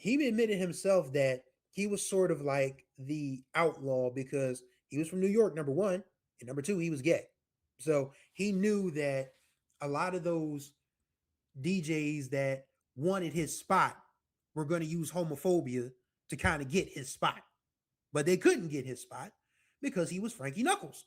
he admitted himself that he was sort of like the outlaw because he was from New York, number one, and number two, he was gay. So he knew that a lot of those DJs that wanted his spot were going to use homophobia to kind of get his spot. But they couldn't get his spot because he was Frankie Knuckles.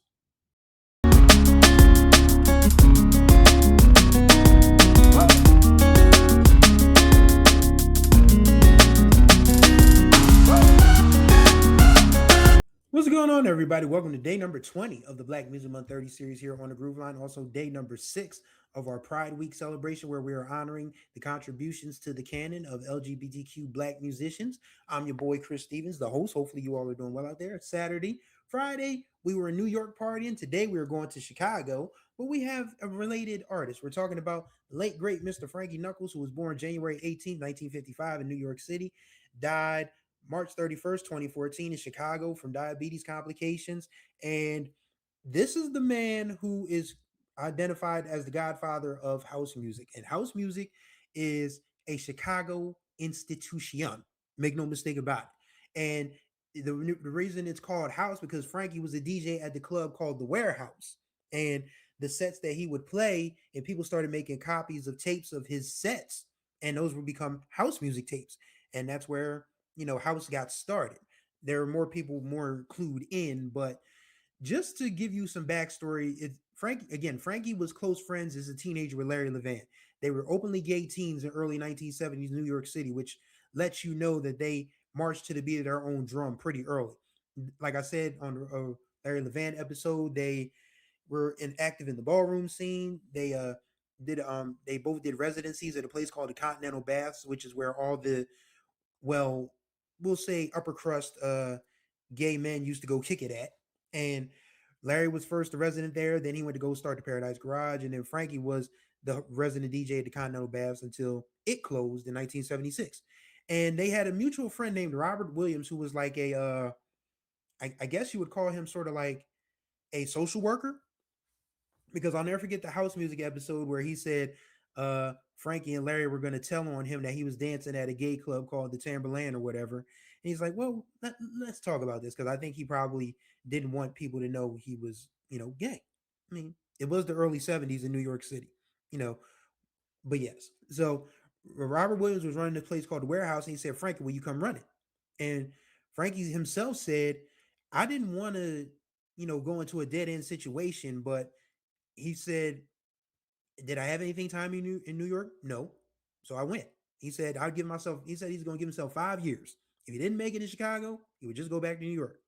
What's going on, everybody? Welcome to day number 20 of the Black Music Month 30 series here on the Groove Line. Also, day number 6 of our Pride Week celebration, where we are honoring the contributions to the canon of LGBTQ Black musicians. I'm your boy, Chris Stevens, the host. Hopefully, you all are doing well out there. It's Saturday. Friday, we were in New York partying. Today, we are going to Chicago, but we have a related artist. We're talking about the late, great Mr. Frankie Knuckles, who was born January 18th, 1955 in New York City, died March 31st, 2014 in Chicago from diabetes complications. And this is the man who is identified as the godfather of house music. And house music is a Chicago institution. Make no mistake about it. And the reason it's called house because Frankie was a DJ at the club called the Warehouse. And the sets that he would play, and people started making copies of tapes of his sets, and those would become house music tapes. And that's where house got started. There are more people more clued in, but just to give you some backstory, Frankie was close friends as a teenager with Larry Levan. They were openly gay teens in early 1970s New York City, which lets you know that they marched to the beat of their own drum pretty early. Like I said on the Larry Levan episode, they were active in the ballroom scene. They both did residencies at a place called the Continental Baths, which is where all the well, we'll say upper crust gay men used to go kick it at. And Larry was first the resident there. Then he went to go start the Paradise Garage. And then Frankie was the resident DJ at the Continental Baths until it closed in 1976. And they had a mutual friend named Robert Williams, who was like I guess you would call him sort of like a social worker, because I'll never forget the house music episode where he said Frankie and Larry were going to tell on him that he was dancing at a gay club called the Tamberland or whatever. And he's like, well, let's talk about this, because I think he probably didn't want people to know he was, gay. I mean, it was the early 70s in New York City, you know, but yes. So Robert Williams was running this place called the Warehouse, and he said, Frankie, will you come run it? And Frankie himself said, I didn't want to, go into a dead end situation, but he said, did I have anything time in New York? No. So I went. He said, he said he's going to give himself 5 years. If he didn't make it in Chicago, he would just go back to New York.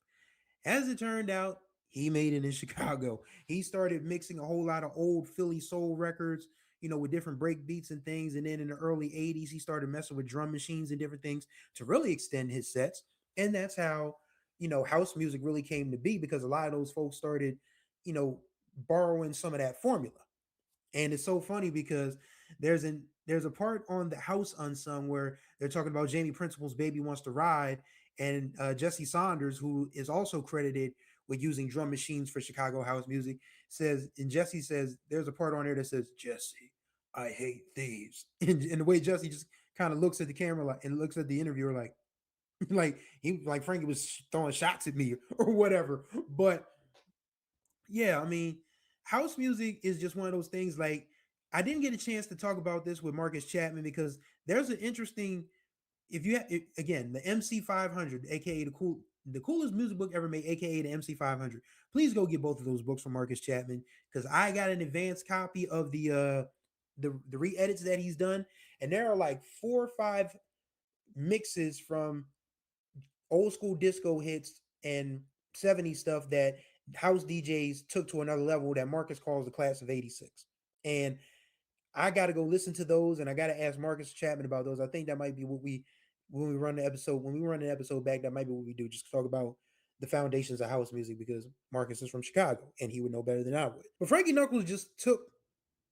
As it turned out, he made it in Chicago. He started mixing a whole lot of old Philly soul records, with different break beats and things. And then in the early 80s, he started messing with drum machines and different things to really extend his sets. And that's how, house music really came to be, because a lot of those folks started, you know, borrowing some of that formula. And it's so funny because there's a part on the House Unsung where they're talking about Jamie Principal's Baby Wants to Ride, and Jesse Saunders, who is also credited with using drum machines for Chicago house music, Jesse says, there's a part on there that says, Jesse, I hate thieves. And the way Jesse just kind of looks at the camera and looks at the interviewer like like Frankie was throwing shots at me or whatever. But yeah, I mean, house music is just one of those things. Like, I didn't get a chance to talk about this with Marcus Chapman because there's an interesting, if you have, again, the MC 500, aka the coolest music book ever made, aka the MC 500. Please go get both of those books from Marcus Chapman, because I got an advanced copy of the re-edits that he's done, and there are like 4 or 5 mixes from old school disco hits and 70s stuff that house DJs took to another level that Marcus calls the class of 86. And I got to go listen to those, and I got to ask Marcus Chapman about those. I think that might be what when we run the episode back, that might be what we do, just talk about the foundations of house music, because Marcus is from Chicago and he would know better than I would. But Frankie Knuckles just took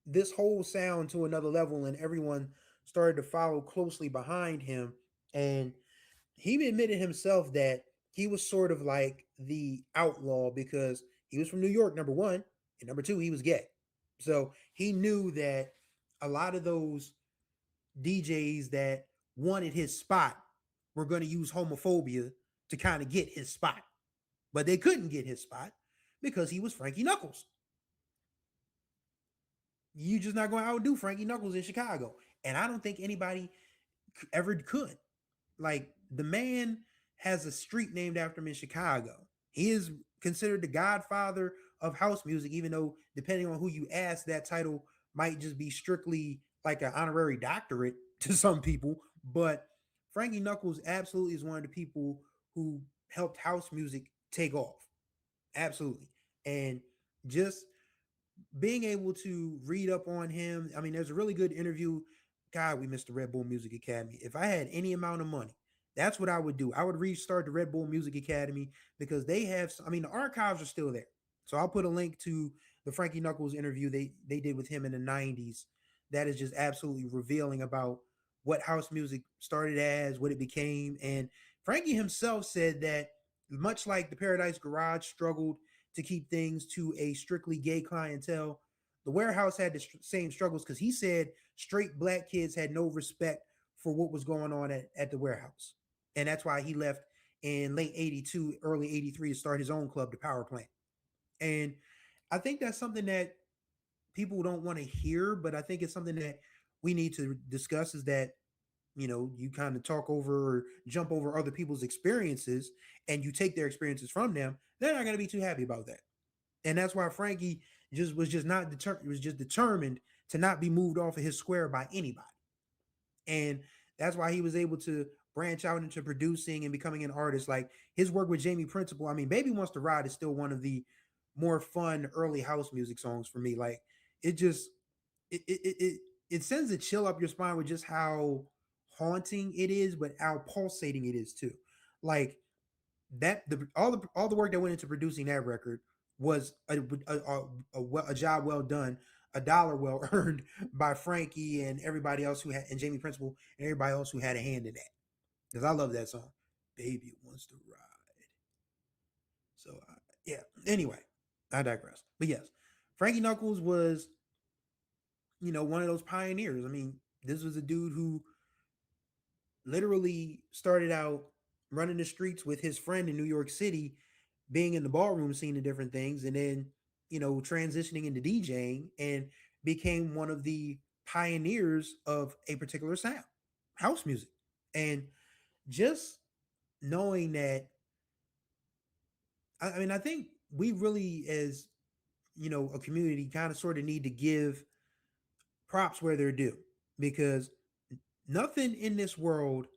this whole sound to another level, and everyone started to follow closely behind him. And he admitted himself that he was sort of like the outlaw because he was from New York, number one, and number two, he was gay. So he knew that a lot of those DJs that wanted his spot were going to use homophobia to kind of get his spot. But they couldn't get his spot because he was Frankie Knuckles. You just not going to outdo Frankie Knuckles in Chicago. And I don't think anybody ever could. Like, the man has a street named after him in Chicago. He is considered the godfather of house music, even though, depending on who you ask, that title might just be strictly like an honorary doctorate to some people. But Frankie Knuckles absolutely is one of the people who helped house music take off. Absolutely. And just being able to read up on him. I mean, there's a really good interview. God, we missed the Red Bull Music Academy. If I had any amount of money, that's what I would do. I would restart the Red Bull Music Academy because they have, I mean, the archives are still there. So I'll put a link to the Frankie Knuckles interview they did with him in the 90s. That is just absolutely revealing about what house music started as, what it became. And Frankie himself said that much like the Paradise Garage struggled to keep things to a strictly gay clientele, the Warehouse had the same struggles because he said straight black kids had no respect for what was going on at the Warehouse. And that's why he left in late 82, early 83 to start his own club, the Power Plant. And I think that's something that people don't want to hear, but I think it's something that we need to discuss is that, you kind of talk over or jump over other people's experiences and you take their experiences from them, they're not going to be too happy about that. And that's why Frankie was just determined to not be moved off of his square by anybody. And that's why he was able to branch out into producing and becoming an artist. Like his work with Jamie Principle, I mean, Baby Wants to Ride is still one of the more fun early house music songs for me. Like it just it sends a chill up your spine with just how haunting it is, but how pulsating it is too. Like that all the work that went into producing that record was a job well done, a dollar well earned by Frankie and everybody else who had, and Jamie Principle and everybody else who had a hand in that. Because I love that song, "Baby Wants to Ride." So yeah. Anyway, I digress. But yes, Frankie Knuckles was, one of those pioneers. I mean, this was a dude who literally started out running the streets with his friend in New York City, being in the ballroom scene and different things, and then, transitioning into DJing and became one of the pioneers of a particular sound, house music. And just knowing that, I mean, I think we really, as, a community, kind of sort of need to give props where they're due because nothing in this world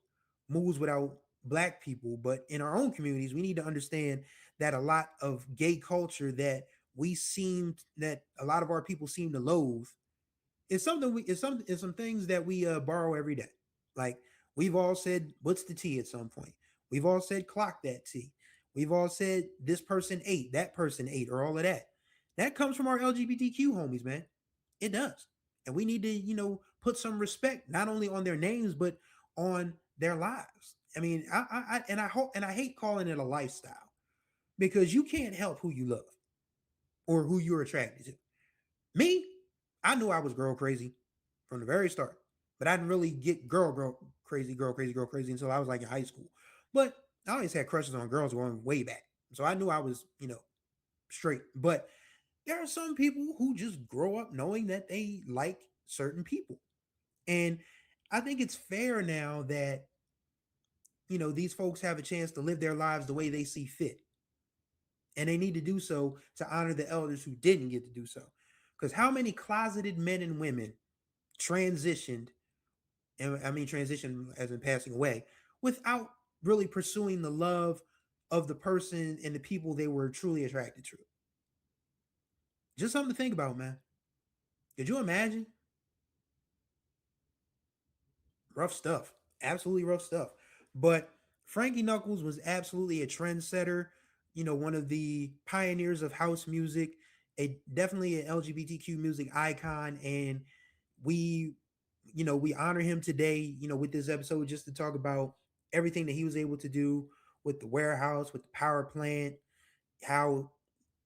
moves without black people. But in our own communities, we need to understand that a lot of gay culture that a lot of our people seem to loathe is something we is some things that we borrow every day. Like we've all said, "What's the tea?" at some point. We've all said, "Clock that tea." We've all said, "This person ate, that person ate," or all of that. That comes from our LGBTQ homies, man. It does. And we need to, put some respect not only on their names but on their lives. I mean, I hope, and I hate calling it a lifestyle because you can't help who you love or who you're attracted to. Me, I knew I was girl crazy from the very start, but I didn't really get girl crazy until I was like in high school. But I always had crushes on girls going way back, so I knew I was, straight. But there are some people who just grow up knowing that they like certain people. And I think it's fair now that, these folks have a chance to live their lives the way they see fit. And they need to do so to honor the elders who didn't get to do so. Because how many closeted men and women transitioned, and I mean transition as in passing away, without really pursuing the love of the person and the people they were truly attracted to? Just something to think about, man. Could you imagine? Rough stuff. Absolutely rough stuff. But Frankie Knuckles was absolutely a trendsetter, one of the pioneers of house music, definitely an LGBTQ music icon. And we, we honor him today, with this episode just to talk about everything that he was able to do with the Warehouse, with the Power Plant, how,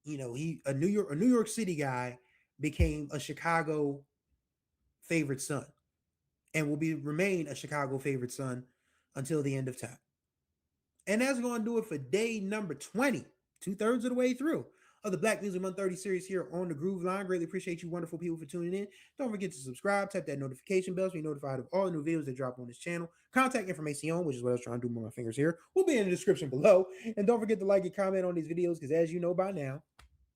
he a New York City guy became a Chicago favorite son and will be remain a Chicago favorite son until the end of time. And that's going to do it for day number 20, 2/3 of the way through of the Black Music Month 30 series here on the Groove Line. Greatly appreciate you wonderful people for tuning in. Don't forget to subscribe, tap that notification bell so you're notified of all the new videos that drop on this channel. Contact information, which is what I was trying to do with my fingers here, will be in the description below. And don't forget to like and comment on these videos because as you know by now,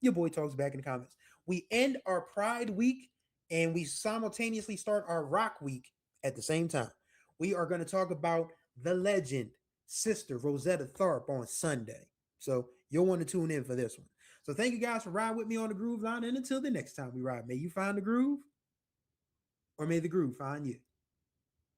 your boy talks back in the comments. We end our Pride Week and we simultaneously start our Rock Week at the same time. We are going to talk about the legend, Sister Rosetta Tharpe on Sunday. So you'll want to tune in for this one. So thank you guys for riding with me on the Groove Line. And until the next time we ride, may you find the groove or may the groove find you.